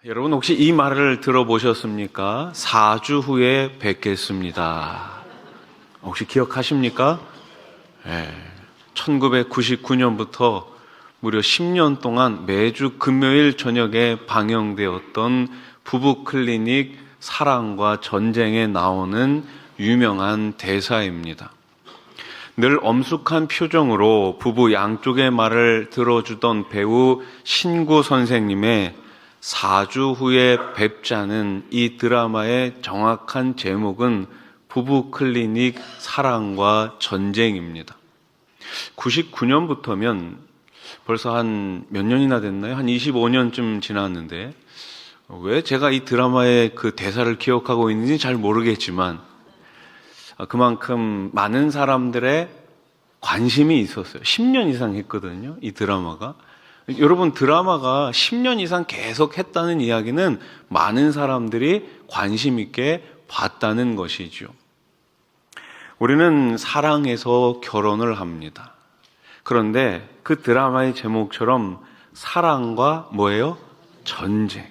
여러분 혹시 이 말을 들어보셨습니까? 4주 후에 뵙겠습니다. 혹시 기억하십니까? 1999년부터 무려 10년 동안 매주 금요일 저녁에 방영되었던 부부 클리닉 사랑과 전쟁에 나오는 유명한 대사입니다. 늘 엄숙한 표정으로 부부 양쪽의 말을 들어주던 배우 신구 선생님의 4주 후에 뵙자는 이 드라마의 정확한 제목은 부부 클리닉 사랑과 전쟁입니다. 99년부터면 벌써 한 몇 년이나 됐나요? 한 25년쯤 지났는데 왜 제가 이 드라마의 그 대사를 기억하고 있는지 잘 모르겠지만 그만큼 많은 사람들의 관심이 있었어요. 10년 이상 했거든요, 이 드라마가. 여러분, 드라마가 10년 이상 계속 했다는 이야기는 많은 사람들이 관심 있게 봤다는 것이죠. 우리는 사랑해서 결혼을 합니다. 그런데 그 드라마의 제목처럼 사랑과 뭐예요? 전쟁.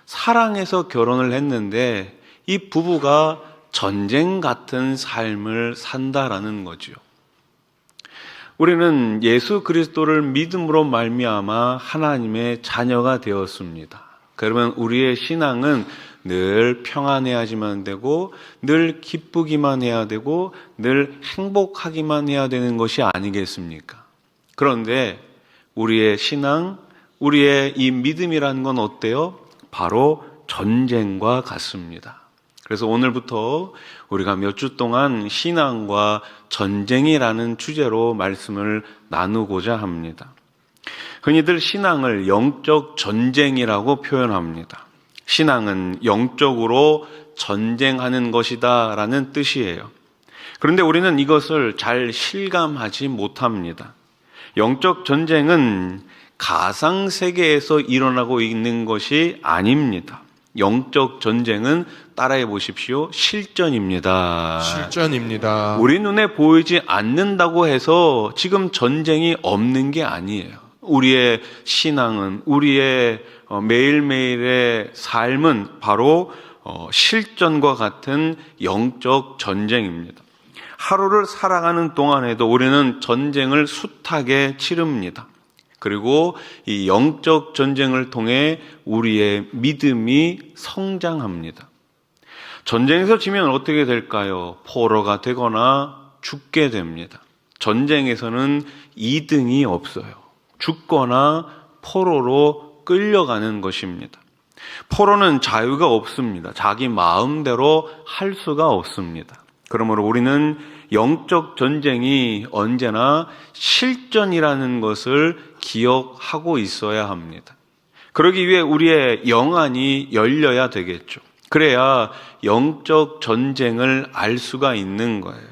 사랑해서 결혼을 했는데 이 부부가 전쟁 같은 삶을 산다라는 거죠. 우리는 예수 그리스도를 믿음으로 말미암아 하나님의 자녀가 되었습니다. 그러면 우리의 신앙은 늘 평안해야지만 되고 늘 기쁘기만 해야 되고 늘 행복하기만 해야 되는 것이 아니겠습니까? 그런데 우리의 신앙, 우리의 이 믿음이라는 건 어때요? 바로 전쟁과 같습니다. 그래서 오늘부터 우리가 몇 주 동안 신앙과 전쟁이라는 주제로 말씀을 나누고자 합니다. 흔히들 신앙을 영적 전쟁이라고 표현합니다. 신앙은 영적으로 전쟁하는 것이다 라는 뜻이에요. 그런데 우리는 이것을 잘 실감하지 못합니다. 영적 전쟁은 가상세계에서 일어나고 있는 것이 아닙니다. 영적 전쟁은 따라해 보십시오. 실전입니다. 실전입니다. 우리 눈에 보이지 않는다고 해서 지금 전쟁이 없는 게 아니에요. 우리의 신앙은, 우리의 매일매일의 삶은 바로 실전과 같은 영적 전쟁입니다. 하루를 살아가는 동안에도 우리는 전쟁을 숱하게 치릅니다. 그리고 이 영적 전쟁을 통해 우리의 믿음이 성장합니다. 전쟁에서 지면 어떻게 될까요? 포로가 되거나 죽게 됩니다. 전쟁에서는 2등이 없어요. 죽거나 포로로 끌려가는 것입니다. 포로는 자유가 없습니다. 자기 마음대로 할 수가 없습니다. 그러므로 우리는 영적 전쟁이 언제나 실전이라는 것을 기억하고 있어야 합니다. 그러기 위해 우리의 영안이 열려야 되겠죠. 그래야 영적 전쟁을 알 수가 있는 거예요.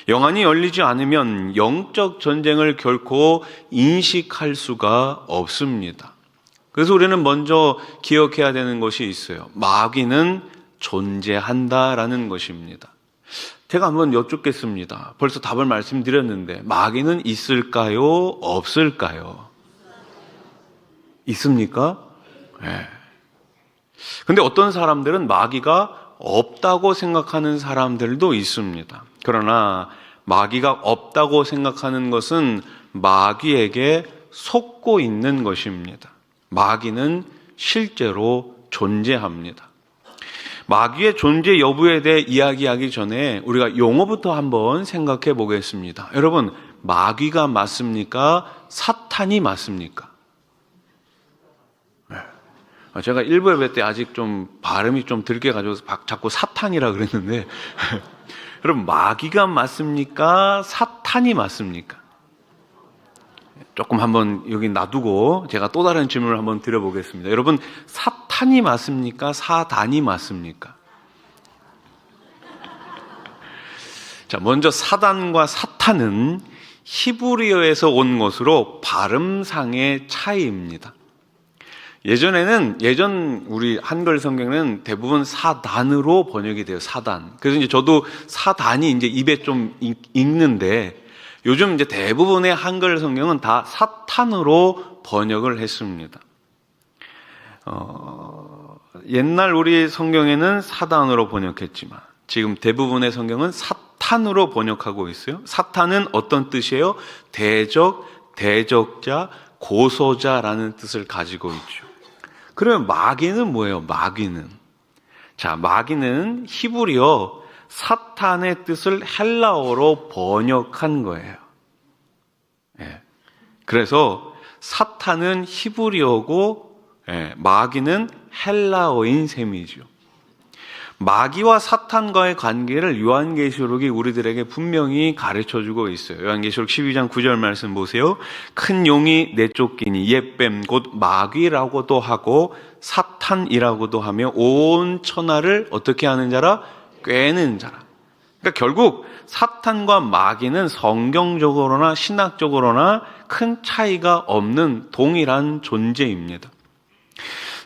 영안이 열리지 않으면 영적 전쟁을 결코 인식할 수가 없습니다. 그래서 우리는 먼저 기억해야 되는 것이 있어요. 마귀는 존재한다라는 것입니다. 제가 한번 여쭙겠습니다. 벌써 답을 말씀드렸는데 마귀는 있을까요? 없을까요? 있습니까? 네. 근데 어떤 사람들은 마귀가 없다고 생각하는 사람들도 있습니다. 그러나 마귀가 없다고 생각하는 것은 마귀에게 속고 있는 것입니다. 마귀는 실제로 존재합니다. 마귀의 존재 여부에 대해 이야기하기 전에 우리가 용어부터 한번 생각해 보겠습니다. 여러분, 마귀가 맞습니까? 사탄이 맞습니까? 네. 제가 일부 예배 때 아직 좀 발음이 좀 들게 가지고 자꾸 사탄이라 그랬는데 여러분, 마귀가 맞습니까? 사탄이 맞습니까? 조금 한번 여기 놔두고 제가 또 다른 질문을 한번 드려보겠습니다. 여러분, 사탄이 맞습니까? 사단이 맞습니까? 자, 먼저 사단과 사탄은 히브리어에서 온 것으로 발음상의 차이입니다. 예전 우리 한글 성경은 대부분 사단으로 번역이 돼요. 사단. 그래서 이제 저도 사단이 이제 입에 좀 익는데 요즘 이제 대부분의 한글 성경은 다 사탄으로 번역을 했습니다. 옛날 우리 성경에는 사단으로 번역했지만 지금 대부분의 성경은 사탄으로 번역하고 있어요. 사탄은 어떤 뜻이에요? 대적, 대적자, 고소자라는 뜻을 가지고 있죠. 그러면 마귀는 뭐예요? 마귀는. 자, 마귀는 히브리어 사탄의 뜻을 헬라어로 번역한 거예요. 예. 그래서 사탄은 히브리어고 마귀는 헬라어인 셈이죠. 마귀와 사탄과의 관계를 요한계시록이 우리들에게 분명히 가르쳐주고 있어요. 요한계시록 12장 9절 말씀 보세요. 큰 용이 내쫓기니 옛뱀 곧 마귀라고도 하고 사탄이라고도 하며 온 천하를 어떻게 하는 자라? 꿰는 자라. 그러니까 결국 사탄과 마귀는 성경적으로나 신학적으로나 큰 차이가 없는 동일한 존재입니다.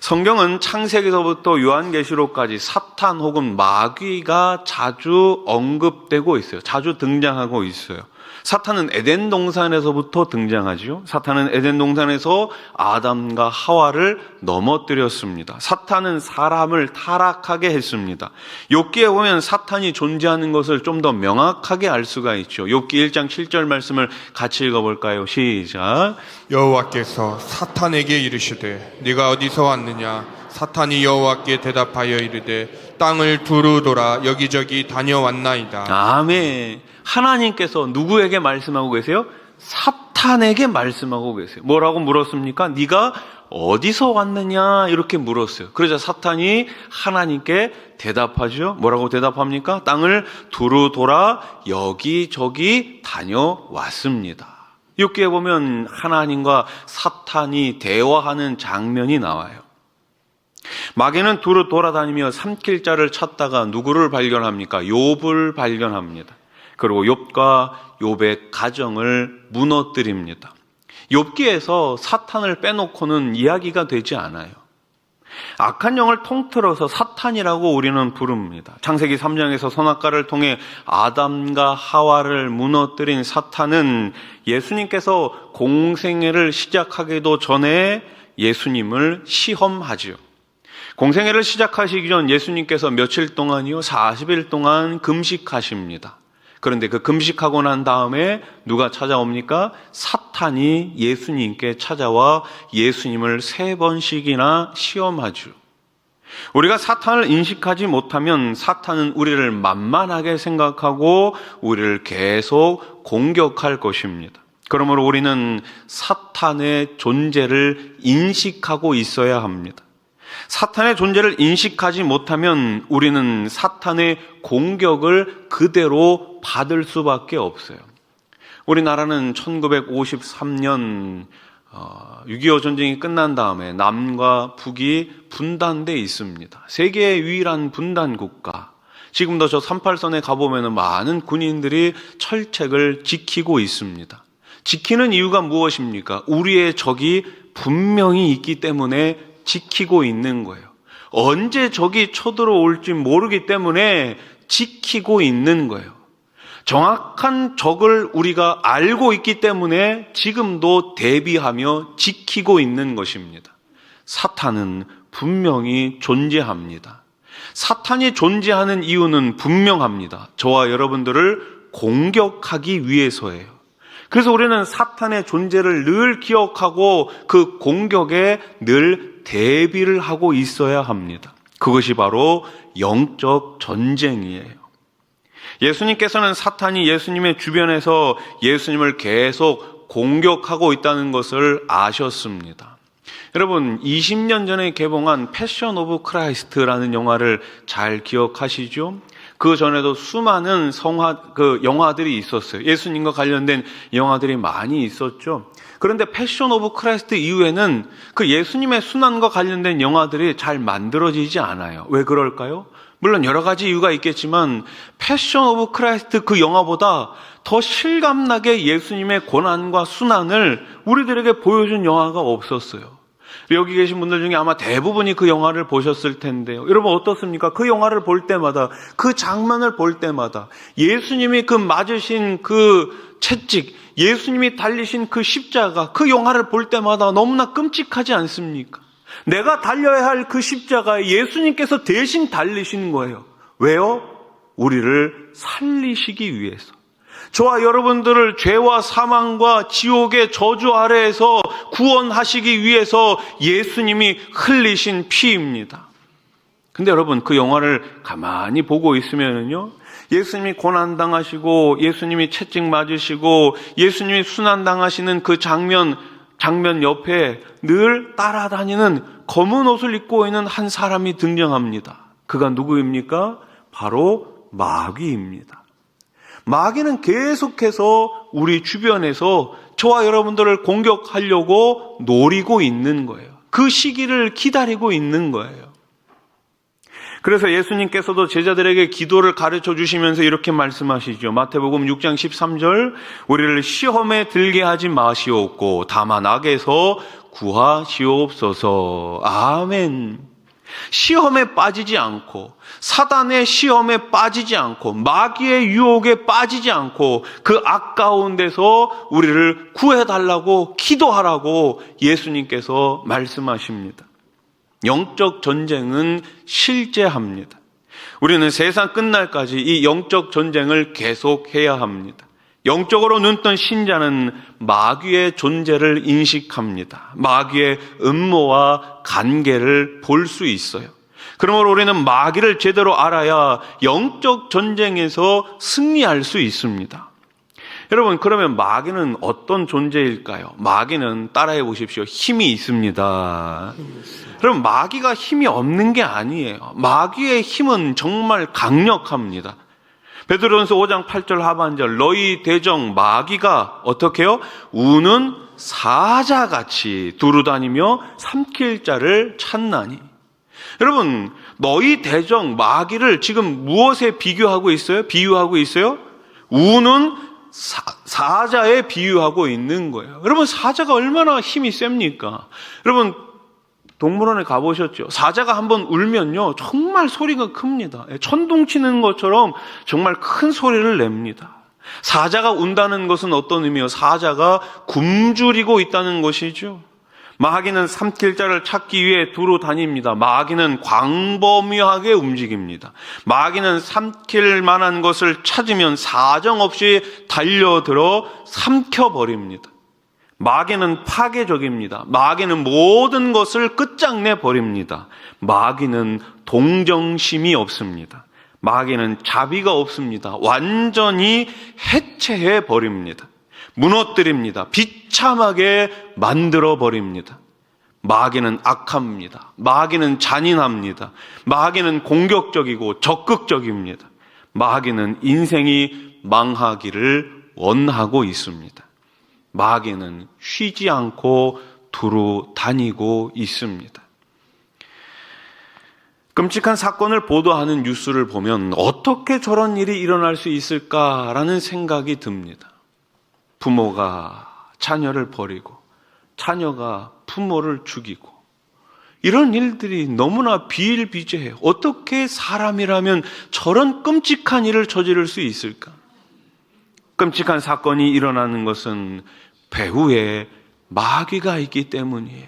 성경은 창세기서부터 요한계시록까지 사탄 혹은 마귀가 자주 언급되고 있어요. 자주 등장하고 있어요. 사탄은 에덴 동산에서부터 등장하죠. 사탄은 에덴 동산에서 아담과 하와를 넘어뜨렸습니다. 사탄은 사람을 타락하게 했습니다. 욥기에 보면 사탄이 존재하는 것을 좀 더 명확하게 알 수가 있죠. 욥기 1장 7절 말씀을 같이 읽어볼까요? 시작. 여호와께서 사탄에게 이르시되 네가 어디서 왔느냐? 사탄이 여호와께 대답하여 이르되 땅을 두루 돌아 여기저기 다녀왔나이다. 아멘. 하나님께서 누구에게 말씀하고 계세요? 사탄에게 말씀하고 계세요. 뭐라고 물었습니까? 네가 어디서 왔느냐 이렇게 물었어요. 그러자 사탄이 하나님께 대답하죠. 뭐라고 대답합니까? 땅을 두루 돌아 여기저기 다녀왔습니다. 욥기에 보면 하나님과 사탄이 대화하는 장면이 나와요. 마귀는 두루 돌아다니며 삼킬 자를 찾다가 누구를 발견합니까? 욥을 발견합니다. 그리고 욥과 욥의 가정을 무너뜨립니다. 욥기에서 사탄을 빼놓고는 이야기가 되지 않아요. 악한 영을 통틀어서 사탄이라고 우리는 부릅니다. 창세기 3장에서 선악과를 통해 아담과 하와를 무너뜨린 사탄은 예수님께서 공생애를 시작하기도 전에 예수님을 시험하지요. 공생애를 시작하시기 전 예수님께서 며칠 동안이요? 40일 동안 금식하십니다. 그런데 그 금식하고 난 다음에 누가 찾아옵니까? 사탄이 예수님께 찾아와 예수님을 3번씩이나 시험하죠. 우리가 사탄을 인식하지 못하면 사탄은 우리를 만만하게 생각하고 우리를 계속 공격할 것입니다. 그러므로 우리는 사탄의 존재를 인식하고 있어야 합니다. 사탄의 존재를 인식하지 못하면 우리는 사탄의 공격을 그대로 받을 수밖에 없어요. 우리나라는 1953년 6.25 전쟁이 끝난 다음에 남과 북이 분단돼 있습니다. 세계의 유일한 분단 국가. 지금도 저 38선에 가보면 많은 군인들이 철책을 지키고 있습니다. 지키는 이유가 무엇입니까? 우리의 적이 분명히 있기 때문에 지키고 있는 거예요. 언제 적이 쳐들어올지 모르기 때문에 지키고 있는 거예요. 정확한 적을 우리가 알고 있기 때문에 지금도 대비하며 지키고 있는 것입니다. 사탄은 분명히 존재합니다. 사탄이 존재하는 이유는 분명합니다. 저와 여러분들을 공격하기 위해서예요. 그래서 우리는 사탄의 존재를 늘 기억하고 그 공격에 늘 대비를 하고 있어야 합니다. 그것이 바로 영적 전쟁이에요. 예수님께서는 사탄이 예수님의 주변에서 예수님을 계속 공격하고 있다는 것을 아셨습니다. 여러분, 20년 전에 개봉한 패션 오브 크라이스트라는 영화를 잘 기억하시죠? 그 전에도 수많은 영화들이 있었어요. 예수님과 관련된 영화들이 많이 있었죠. 그런데 패션 오브 크라이스트 이후에는 그 예수님의 순환과 관련된 영화들이 잘 만들어지지 않아요. 왜 그럴까요? 물론 여러 가지 이유가 있겠지만 패션 오브 크라이스트 그 영화보다 더 실감나게 예수님의 고난과 순환을 우리들에게 보여준 영화가 없었어요. 여기 계신 분들 중에 아마 대부분이 그 영화를 보셨을 텐데요. 여러분 어떻습니까? 그 영화를 볼 때마다, 그 장면을 볼 때마다 예수님이 그 맞으신 그 채찍, 예수님이 달리신 그 십자가, 그 영화를 볼 때마다 너무나 끔찍하지 않습니까? 내가 달려야 할 그 십자가에 예수님께서 대신 달리신 거예요. 왜요? 우리를 살리시기 위해서. 저와 여러분들을 죄와 사망과 지옥의 저주 아래에서 구원하시기 위해서 예수님이 흘리신 피입니다. 근데 여러분, 그 영화를 가만히 보고 있으면요, 예수님이 고난당하시고 예수님이 채찍 맞으시고 예수님이 순환당하시는 그 장면 옆에 늘 따라다니는 검은 옷을 입고 있는 한 사람이 등장합니다. 그가 누구입니까? 바로 마귀입니다. 마귀는 계속해서 우리 주변에서 저와 여러분들을 공격하려고 노리고 있는 거예요. 그 시기를 기다리고 있는 거예요. 그래서 예수님께서도 제자들에게 기도를 가르쳐 주시면서 이렇게 말씀하시죠. 마태복음 6장 13절, 우리를 시험에 들게 하지 마시옵고 다만 악에서 구하시옵소서. 아멘. 시험에 빠지지 않고, 사단의 시험에 빠지지 않고, 마귀의 유혹에 빠지지 않고, 그 악 가운데서 우리를 구해달라고 기도하라고 예수님께서 말씀하십니다. 영적 전쟁은 실제합니다. 우리는 세상 끝날까지 이 영적 전쟁을 계속해야 합니다. 영적으로 눈뜬 신자는 마귀의 존재를 인식합니다. 마귀의 음모와 관계를 볼 수 있어요. 그러므로 우리는 마귀를 제대로 알아야 영적 전쟁에서 승리할 수 있습니다. 여러분, 그러면 마귀는 어떤 존재일까요? 마귀는 따라해 보십시오. 힘이 있습니다. 그럼 마귀가 힘이 없는 게 아니에요. 마귀의 힘은 정말 강력합니다. 베드로전서 5장 8절 하반절, 너희 대적 마귀가 어떻게 해요? 우는 사자같이 두루다니며 삼킬 자를 찾나니. 여러분, 너희 대적 마귀를 지금 무엇에 비교하고 있어요? 비유하고 있어요? 우는 사자에 비유하고 있는 거예요. 여러분, 사자가 얼마나 힘이 셉니까? 여러분, 동물원에 가보셨죠? 사자가 한번 울면요, 정말 소리가 큽니다. 천둥치는 것처럼 정말 큰 소리를 냅니다. 사자가 운다는 것은 어떤 의미예요? 사자가 굶주리고 있다는 것이죠. 마귀는 삼킬 자를 찾기 위해 두루 다닙니다. 마귀는 광범위하게 움직입니다. 마귀는 삼킬 만한 것을 찾으면 사정없이 달려들어 삼켜버립니다. 마귀는 파괴적입니다. 마귀는 모든 것을 끝장내 버립니다. 마귀는 동정심이 없습니다. 마귀는 자비가 없습니다. 완전히 해체해 버립니다. 무너뜨립니다. 비참하게 만들어 버립니다. 마귀는 악합니다. 마귀는 잔인합니다. 마귀는 공격적이고 적극적입니다. 마귀는 인생이 망하기를 원하고 있습니다. 마귀는 쉬지 않고 두루 다니고 있습니다. 끔찍한 사건을 보도하는 뉴스를 보면 어떻게 저런 일이 일어날 수 있을까라는 생각이 듭니다. 부모가 자녀를 버리고 자녀가 부모를 죽이고 이런 일들이 너무나 비일비재해요. 어떻게 사람이라면 저런 끔찍한 일을 저지를 수 있을까? 끔찍한 사건이 일어나는 것은 배후에 마귀가 있기 때문이에요.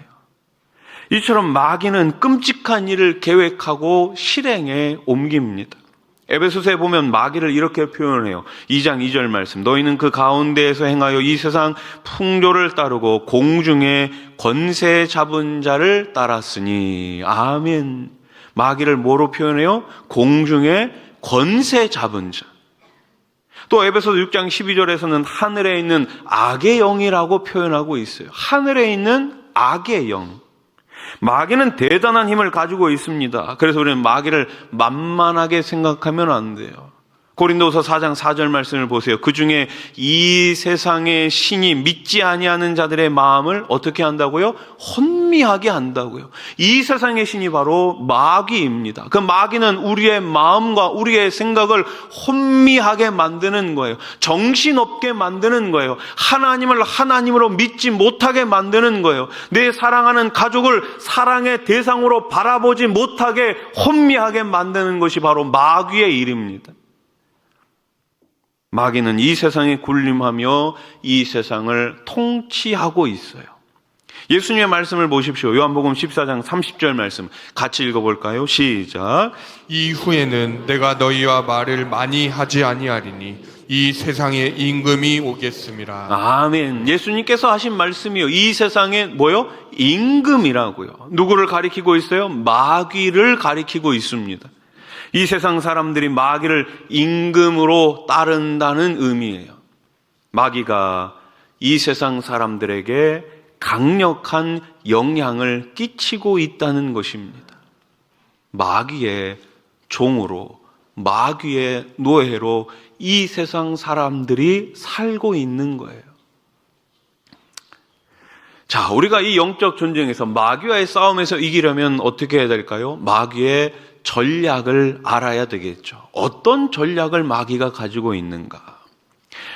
이처럼 마귀는 끔찍한 일을 계획하고 실행에 옮깁니다. 에베소서에 보면 마귀를 이렇게 표현해요. 2장 2절 말씀. 너희는 그 가운데에서 행하여 이 세상 풍조를 따르고 공중의 권세 잡은 자를 따랐으니. 아멘. 마귀를 뭐로 표현해요? 공중의 권세 잡은 자. 또 에베소서 6장 12절에서는 하늘에 있는 악의 영이라고 표현하고 있어요. 하늘에 있는 악의 영. 마귀는 대단한 힘을 가지고 있습니다. 그래서 우리는 마귀를 만만하게 생각하면 안 돼요. 고린도서 4장 4절 말씀을 보세요. 그 중에 이 세상의 신이 믿지 아니하는 자들의 마음을 어떻게 한다고요? 혼미하게 한다고요. 이 세상의 신이 바로 마귀입니다. 그 마귀는 우리의 마음과 우리의 생각을 혼미하게 만드는 거예요. 정신없게 만드는 거예요. 하나님을 하나님으로 믿지 못하게 만드는 거예요. 내 사랑하는 가족을 사랑의 대상으로 바라보지 못하게 혼미하게 만드는 것이 바로 마귀의 일입니다. 마귀는 이 세상에 군림하며 이 세상을 통치하고 있어요. 예수님의 말씀을 보십시오. 요한복음 14장 30절 말씀 같이 읽어볼까요? 시작. 이후에는 내가 너희와 말을 많이 하지 아니하리니 이 세상에 임금이 오겠음이라. 아멘. 예수님께서 하신 말씀이요. 이 세상에 뭐요? 임금이라고요. 누구를 가리키고 있어요? 마귀를 가리키고 있습니다. 이 세상 사람들이 마귀를 임금으로 따른다는 의미예요. 마귀가 이 세상 사람들에게 강력한 영향을 끼치고 있다는 것입니다. 마귀의 종으로, 마귀의 노예로 이 세상 사람들이 살고 있는 거예요. 자, 우리가 이 영적 전쟁에서 마귀와의 싸움에서 이기려면 어떻게 해야 될까요? 마귀의 전략을 알아야 되겠죠. 어떤 전략을 마귀가 가지고 있는가?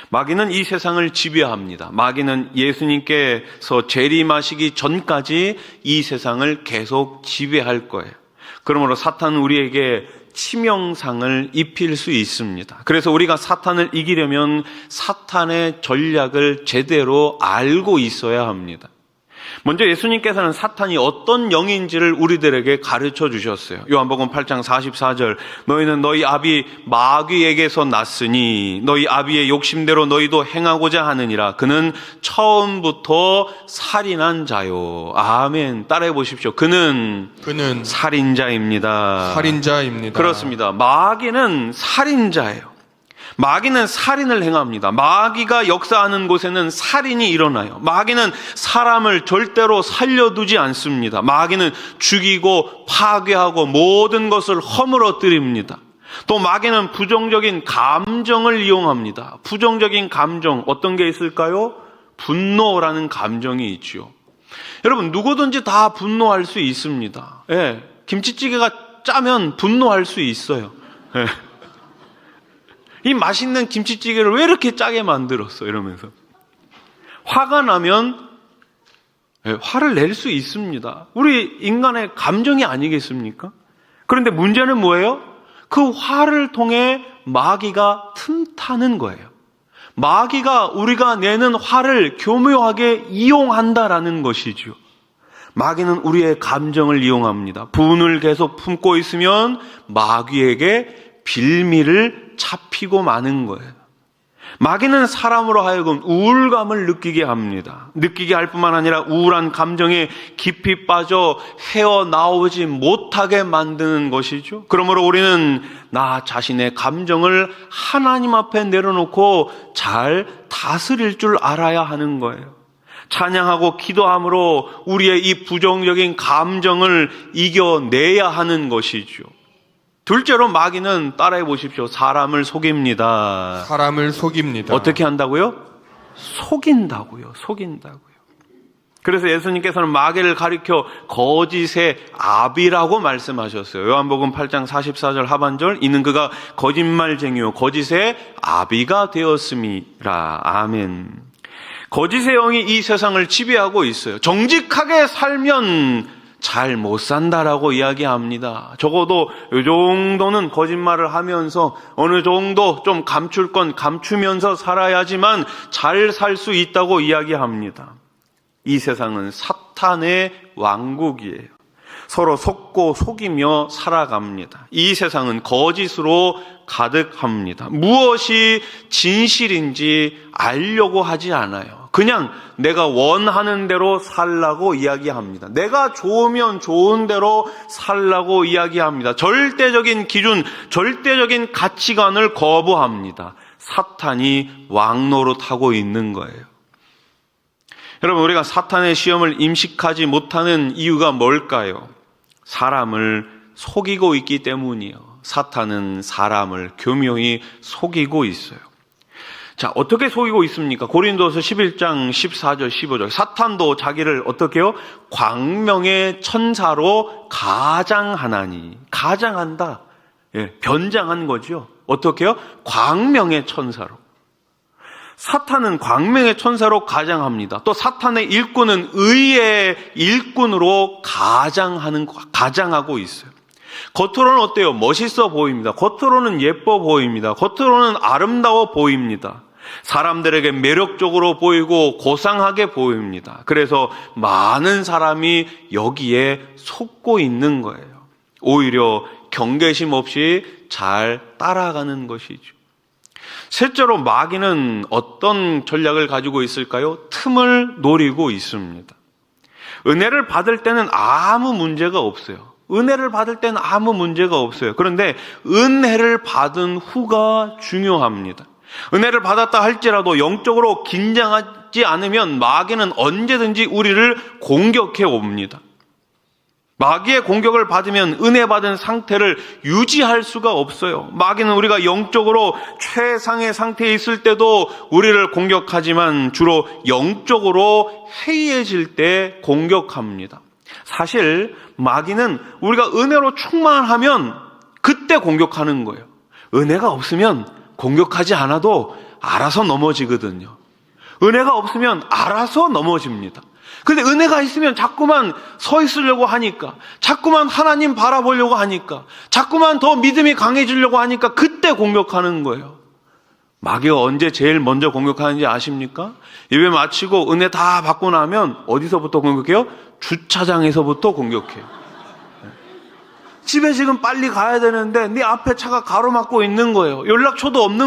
마귀는 이 세상을 지배합니다. 마귀는 예수님께서 재림하시기 전까지 이 세상을 계속 지배할 거예요. 그러므로 사탄은 우리에게 치명상을 입힐 수 있습니다. 그래서 우리가 사탄을 이기려면 사탄의 전략을 제대로 알고 있어야 합니다. 먼저 예수님께서는 사탄이 어떤 영인지를 우리들에게 가르쳐 주셨어요. 요한복음 8장 44절, 너희는 너희 아비 마귀에게서 났으니 너희 아비의 욕심대로 너희도 행하고자 하느니라. 그는 처음부터 살인한 자요. 아멘. 따라해 보십시오. 그는 살인자입니다. 살인자입니다. 그렇습니다. 마귀는 살인자예요. 마귀는 살인을 행합니다. 마귀가 역사하는 곳에는 살인이 일어나요. 마귀는 사람을 절대로 살려두지 않습니다. 마귀는 죽이고 파괴하고 모든 것을 허물어뜨립니다. 또 마귀는 부정적인 감정을 이용합니다. 부정적인 감정, 어떤 게 있을까요? 분노라는 감정이 있죠. 여러분, 누구든지 다 분노할 수 있습니다. 예, 김치찌개가 짜면 분노할 수 있어요. 예. 이 맛있는 김치찌개를 왜 이렇게 짜게 만들었어? 이러면서. 화가 나면 화를 낼 수 있습니다. 우리 인간의 감정이 아니겠습니까? 그런데 문제는 뭐예요? 그 화를 통해 마귀가 틈타는 거예요. 마귀가 우리가 내는 화를 교묘하게 이용한다라는 것이죠. 마귀는 우리의 감정을 이용합니다. 분을 계속 품고 있으면 마귀에게 빌미를 잡히고 마는 거예요. 마귀는 사람으로 하여금 우울감을 느끼게 합니다. 느끼게 할 뿐만 아니라 우울한 감정에 깊이 빠져 헤어나오지 못하게 만드는 것이죠. 그러므로 우리는 나 자신의 감정을 하나님 앞에 내려놓고 잘 다스릴 줄 알아야 하는 거예요. 찬양하고 기도함으로 우리의 이 부정적인 감정을 이겨내야 하는 것이죠. 둘째로 마귀는 따라해 보십시오. 사람을 속입니다. 사람을 속입니다. 어떻게 한다고요? 속인다고요. 그래서 예수님께서는 마귀를 가리켜 거짓의 아비라고 말씀하셨어요. 요한복음 8장 44절 하반절, 이는 그가 거짓말쟁이요 거짓의 아비가 되었음이라. 아멘. 거짓의 영이 이 세상을 지배하고 있어요. 정직하게 살면 잘 못 산다라고 이야기합니다. 적어도 이 정도는 거짓말을 하면서 어느 정도 좀 감출 건 감추면서 살아야지만 잘 살 수 있다고 이야기합니다. 이 세상은 사탄의 왕국이에요. 서로 속고 속이며 살아갑니다. 이 세상은 거짓으로 가득합니다. 무엇이 진실인지 알려고 하지 않아요. 그냥 내가 원하는 대로 살라고 이야기합니다. 내가 좋으면 좋은 대로 살라고 이야기합니다. 절대적인 기준, 절대적인 가치관을 거부합니다. 사탄이 왕노릇하고 있는 거예요. 여러분, 우리가 사탄의 시험을 임식하지 못하는 이유가 뭘까요? 사람을 속이고 있기 때문이요. 사탄은 사람을 교묘히 속이고 있어요. 자, 어떻게 속이고 있습니까? 고린도서 11장 14절 15절. 사탄도 자기를 어떻게 해요? 광명의 천사로 가장하나니. 가장한다. 예, 변장한 거죠. 어떻게 해요? 광명의 천사로. 사탄은 광명의 천사로 가장합니다. 또 사탄의 일꾼은 의의 일꾼으로 가장하고 있어요. 겉으로는 어때요? 멋있어 보입니다. 겉으로는 예뻐 보입니다. 겉으로는 아름다워 보입니다. 사람들에게 매력적으로 보이고 고상하게 보입니다. 그래서 많은 사람이 여기에 속고 있는 거예요. 오히려 경계심 없이 잘 따라가는 것이죠. 셋째로 마귀는 어떤 전략을 가지고 있을까요? 틈을 노리고 있습니다. 은혜를 받을 때는 아무 문제가 없어요. 은혜를 받을 때는 아무 문제가 없어요. 그런데 은혜를 받은 후가 중요합니다. 은혜를 받았다 할지라도 영적으로 긴장하지 않으면 마귀는 언제든지 우리를 공격해 옵니다. 마귀의 공격을 받으면 은혜 받은 상태를 유지할 수가 없어요. 마귀는 우리가 영적으로 최상의 상태에 있을 때도 우리를 공격하지만 주로 영적으로 해이해질 때 공격합니다. 사실 마귀는 우리가 은혜로 충만하면 그때 공격하는 거예요. 은혜가 없으면 공격하지 않아도 알아서 넘어지거든요. 은혜가 없으면 알아서 넘어집니다. 근데 은혜가 있으면 자꾸만 서 있으려고 하니까, 자꾸만 하나님 바라보려고 하니까, 자꾸만 더 믿음이 강해지려고 하니까 그때 공격하는 거예요. 마귀가 언제 제일 먼저 공격하는지 아십니까? 예배 마치고 은혜 다 받고 나면 어디서부터 공격해요? 주차장에서부터 공격해요. 집에 지금 빨리 가야 되는데 네 앞에 차가 가로막고 있는 거예요. 연락처도 없는